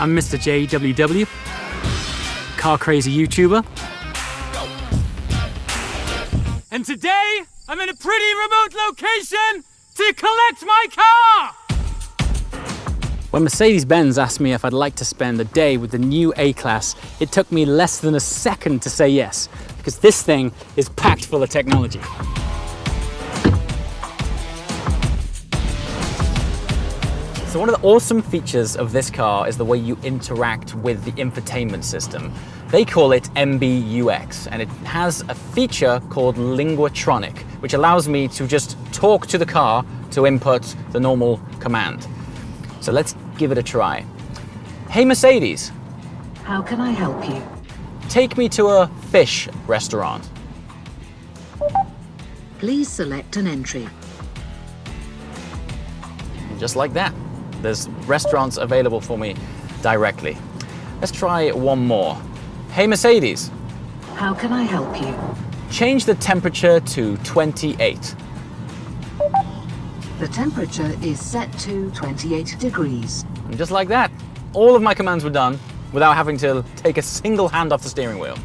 I'm MrJWW, car crazy YouTuber. And today, I'm in a pretty remote location to collect my car! When Mercedes-Benz asked me if I'd like to spend a day with the new A-Class, it took me less than a second to say yes, because this thing is packed full of technology. So one of the awesome features of this car is the way you interact with the infotainment system. They call it MBUX, and it has a feature called Linguatronic, which allows me to just talk to the car to input the normal command. So let's give it a try. Hey Mercedes. How can I help you? Take me to a fish restaurant. Please select an entry. Just like that. There's restaurants available for me directly. Let's try one more. Hey Mercedes. How can I help you? Change the temperature to 28. The temperature is set to 28 degrees. And just like that, all of my commands were done without having to take a single hand off the steering wheel.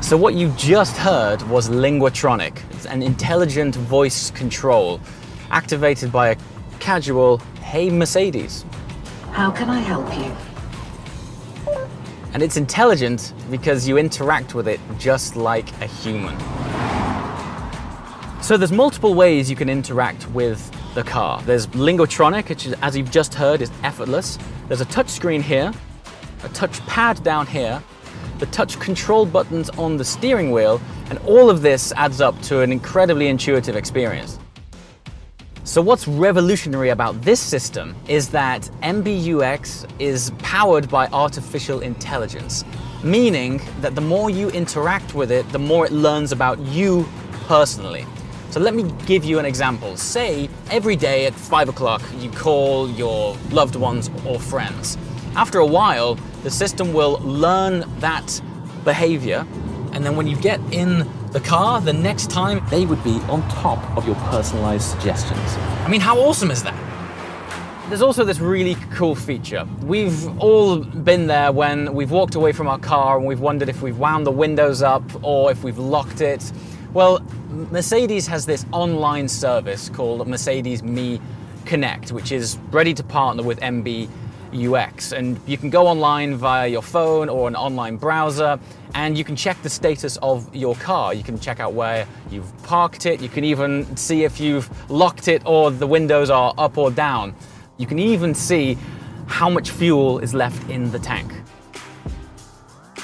So what you just heard was Linguatronic. It's an intelligent voice control activated by a casual, hey Mercedes. How can I help you? And it's intelligent because you interact with it just like a human. So there's multiple ways you can interact with the car. There's Linguatronic, which, as you've just heard, is effortless. There's a touch screen here, a touch pad down here, the touch control buttons on the steering wheel, and all of this adds up to an incredibly intuitive experience. So what's revolutionary about this system is that MBUX is powered by artificial intelligence, meaning that the more you interact with it, the more it learns about you personally. So let me give you an example. Say every day at 5 o'clock you call your loved ones or friends. After a while, the system will learn that behavior, and then when you get in the car, the next time, they would be on top of your personalized suggestions. I mean, how awesome is that? There's also this really cool feature. We've all been there when we've walked away from our car and we've wondered if we've wound the windows up or if we've locked it. Well, Mercedes has this online service called Mercedes Me Connect, which is ready to partner with MBUX. And you can go online via your phone or an online browser, and you can check the status of your car. You can check out where you've parked it. You can even see if you've locked it or the windows are up or down. You can even see how much fuel is left in the tank.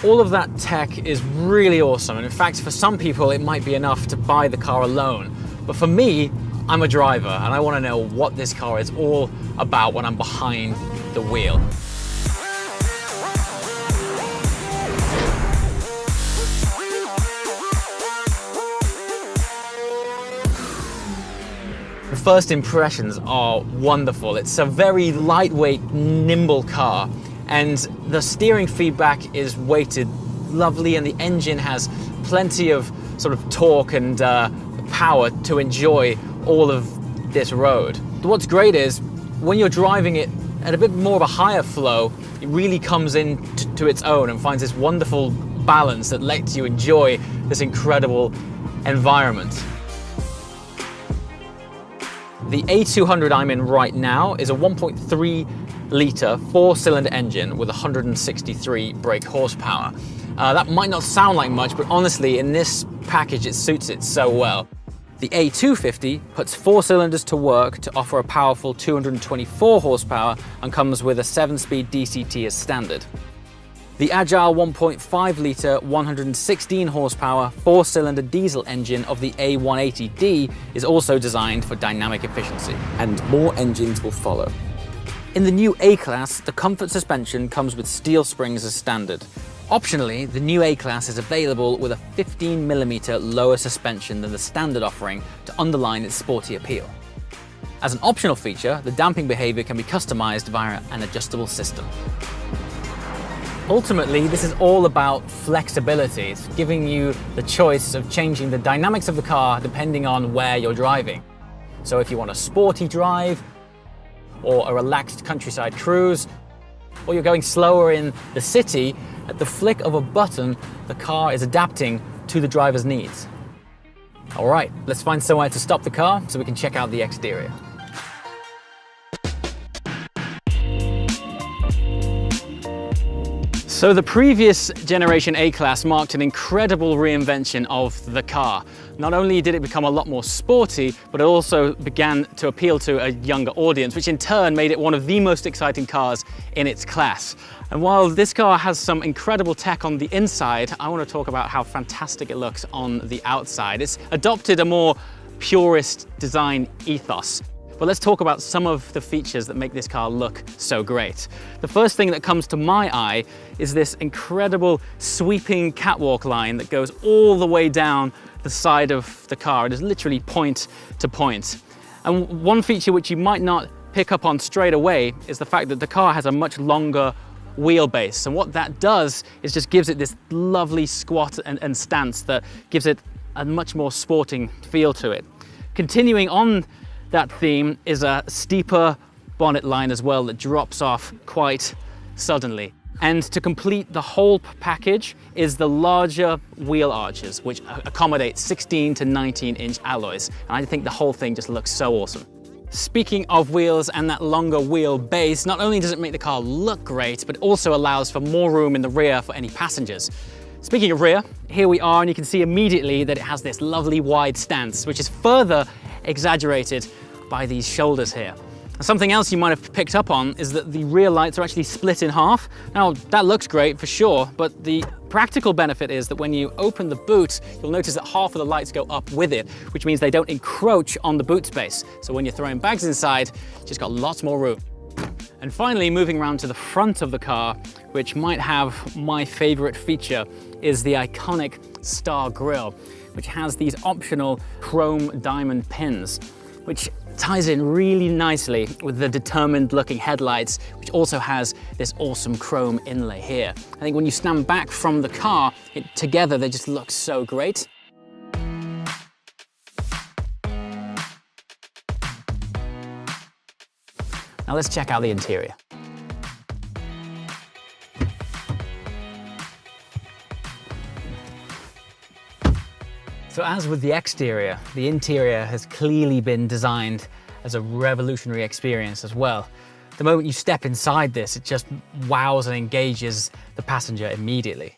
All of that tech is really awesome, and in fact, for some people, it might be enough to buy the car alone. But for me, I'm a driver, and I want to know what this car is all about when I'm behind the wheel. The first impressions are wonderful. It's a very lightweight, nimble car, and the steering feedback is weighted lovely, and the engine has plenty of sort of torque and power to enjoy all of this road. What's great is when you're driving it at a bit more of a higher flow, it really comes into its own and finds this wonderful balance that lets you enjoy this incredible environment. The A200 I'm in right now is a 1.3 litre 4-cylinder engine with 163 brake horsepower. That might not sound like much, but honestly, in this package, it suits it so well. The A250 puts 4 cylinders to work to offer a powerful 224 horsepower and comes with a 7-speed DCT as standard. The agile 1.5 litre 116 horsepower 4-cylinder diesel engine of the A180D is also designed for dynamic efficiency, and more engines will follow. In the new A-Class, the comfort suspension comes with steel springs as standard. Optionally, the new A-Class is available with a 15mm lower suspension than the standard offering to underline its sporty appeal. As an optional feature, the damping behavior can be customized via an adjustable system. Ultimately, this is all about flexibility. It's giving you the choice of changing the dynamics of the car depending on where you're driving. So if you want a sporty drive, or a relaxed countryside cruise, or you're going slower in the city, at the flick of a button, the car is adapting to the driver's needs. All right, let's find somewhere to stop the car so we can check out the exterior. So the previous generation A-Class marked an incredible reinvention of the car. Not only did it become a lot more sporty, but it also began to appeal to a younger audience, which in turn made it one of the most exciting cars in its class. And while this car has some incredible tech on the inside, I want to talk about how fantastic it looks on the outside. It's adopted a more purist design ethos. But let's talk about some of the features that make this car look so great. The first thing that comes to my eye is this incredible sweeping catwalk line that goes all the way down the side of the car. It is literally point to point. And one feature which you might not pick up on straight away is the fact that the car has a much longer wheelbase. And what that does is just gives it this lovely squat and stance that gives it a much more sporting feel to it. Continuing on that theme is a steeper bonnet line as well that drops off quite suddenly. And to complete the whole package is the larger wheel arches, which accommodate 16 to 19-inch alloys. And I think the whole thing just looks so awesome. Speaking of wheels and that longer wheel base, not only does it make the car look great, but it also allows for more room in the rear for any passengers. Speaking of rear, here we are, and you can see immediately that it has this lovely wide stance, which is further exaggerated by these shoulders here. Something else you might have picked up on is that the rear lights are actually split in half. Now, that looks great for sure, but the practical benefit is that when you open the boot, you'll notice that half of the lights go up with it, which means they don't encroach on the boot space. So when you're throwing bags inside, you've just got lots more room. And finally, moving around to the front of the car, which might have my favorite feature, is the iconic star grille, which has these optional chrome diamond pins, which ties in really nicely with the determined looking headlights, which also has this awesome chrome inlay here. I think when you stand back from the car, together they just look so great. Now let's check out the interior. So as with the exterior, the interior has clearly been designed as a revolutionary experience as well. The moment you step inside this, it just wows and engages the passenger immediately.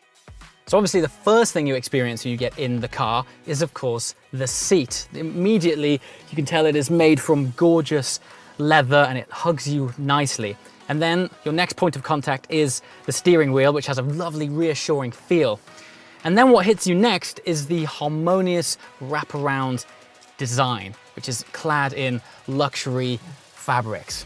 So obviously the first thing you experience when you get in the car is of course the seat. Immediately you can tell it is made from gorgeous leather and it hugs you nicely. And then your next point of contact is the steering wheel, which has a lovely reassuring feel. And then what hits you next is the harmonious wraparound design, which is clad in luxury fabrics.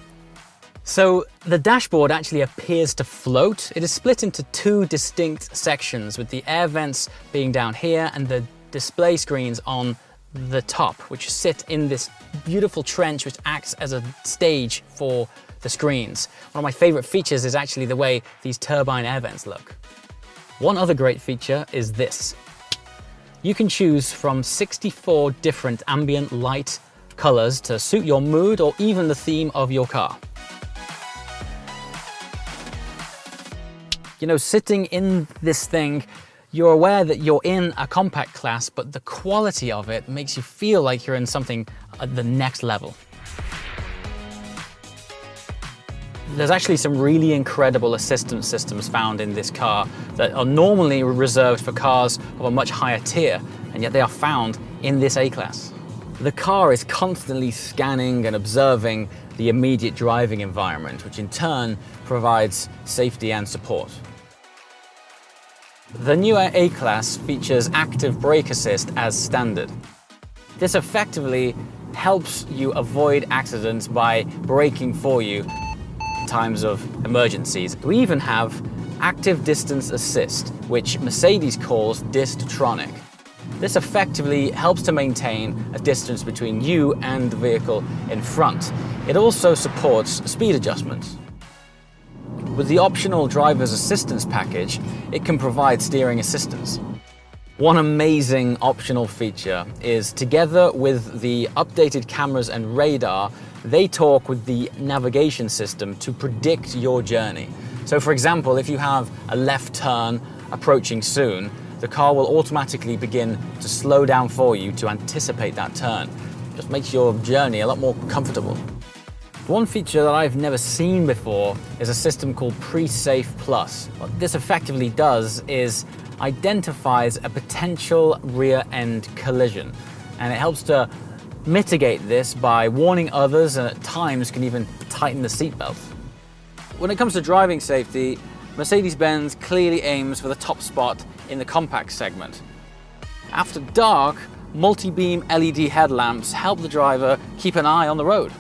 So the dashboard actually appears to float. It is split into two distinct sections, with the air vents being down here and the display screens on the top, which sit in this beautiful trench which acts as a stage for the screens. One of my favorite features is actually the way these turbine air vents look. One other great feature is this. You can choose from 64 different ambient light colors to suit your mood or even the theme of your car. You know, sitting in this thing, you're aware that you're in a compact class, but the quality of it makes you feel like you're in something at the next level. There's actually some really incredible assistance systems found in this car that are normally reserved for cars of a much higher tier, and yet they are found in this A-Class. The car is constantly scanning and observing the immediate driving environment, which in turn provides safety and support. The newer A-Class features active brake assist as standard. This effectively helps you avoid accidents by braking for you in times of emergencies. We even have active distance assist, which Mercedes calls Distronic. This effectively helps to maintain a distance between you and the vehicle in front. It also supports speed adjustments. With the optional driver's assistance package, it can provide steering assistance. One amazing optional feature is, together with the updated cameras and radar, they talk with the navigation system to predict your journey. So for example, if you have a left turn approaching soon, the car will automatically begin to slow down for you to anticipate that turn. Just makes your journey a lot more comfortable. One feature that I've never seen before is a system called Pre-Safe Plus. What this effectively does is identifies a potential rear end collision, and it helps to mitigate this by warning others, and at times can even tighten the seatbelt. When it comes to driving safety, Mercedes-Benz clearly aims for the top spot in the compact segment. After dark, multi-beam LED headlamps help the driver keep an eye on the road.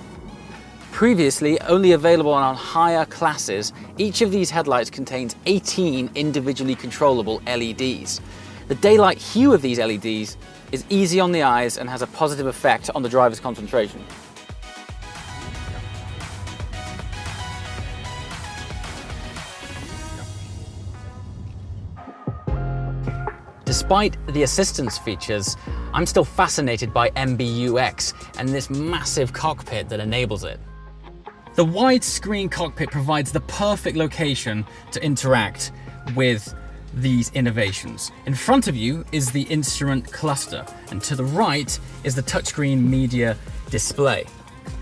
Previously only available on higher classes, each of these headlights contains 18 individually controllable LEDs. The daylight hue of these LEDs is easy on the eyes and has a positive effect on the driver's concentration. Despite the assistance features, I'm still fascinated by MBUX and this massive cockpit that enables it. The widescreen cockpit provides the perfect location to interact with these innovations. In front of you is the instrument cluster, and to the right is the touchscreen media display.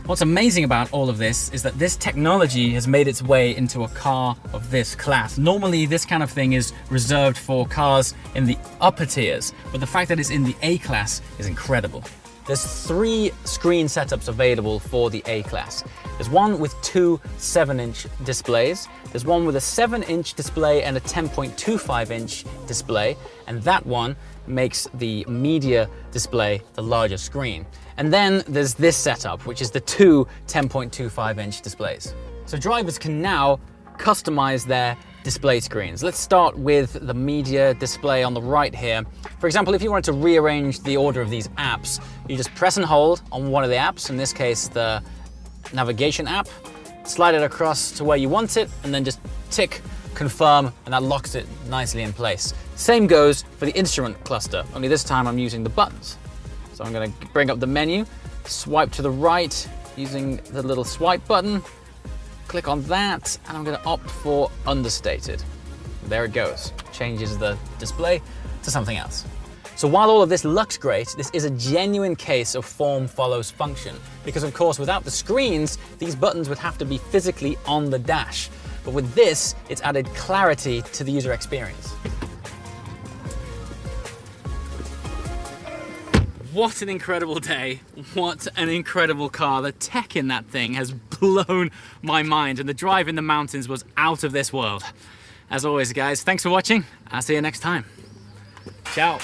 What's amazing about all of this is that this technology has made its way into a car of this class. Normally, this kind of thing is reserved for cars in the upper tiers, but the fact that it's in the A-Class is incredible. There's 3 screen setups available for the A-Class. There's one with 2 7-inch displays. There's one with a 7-inch display and a 10.25-inch display, and that one makes the media display the larger screen. And then there's this setup, which is the 2 10.25-inch displays. So drivers can now customize their display screens. Let's start with the media display on the right here. For example, if you wanted to rearrange the order of these apps, you just press and hold on one of the apps, in this case the navigation app, slide it across to where you want it, and then just tick confirm, and that locks it nicely in place. Same goes for the instrument cluster, only this time I'm using the buttons. So I'm going to bring up the menu, swipe to the right using the little swipe button, click on that, and I'm going to opt for understated. There it goes, changes the display to something else. So while all of this looks great, this is a genuine case of form follows function, because of course without the screens, these buttons would have to be physically on the dash. But with this, it's added clarity to the user experience. What an incredible day. What an incredible car. The tech in that thing has blown my mind, and the drive in the mountains was out of this world. As always, guys, thanks for watching. I'll see you next time. Ciao.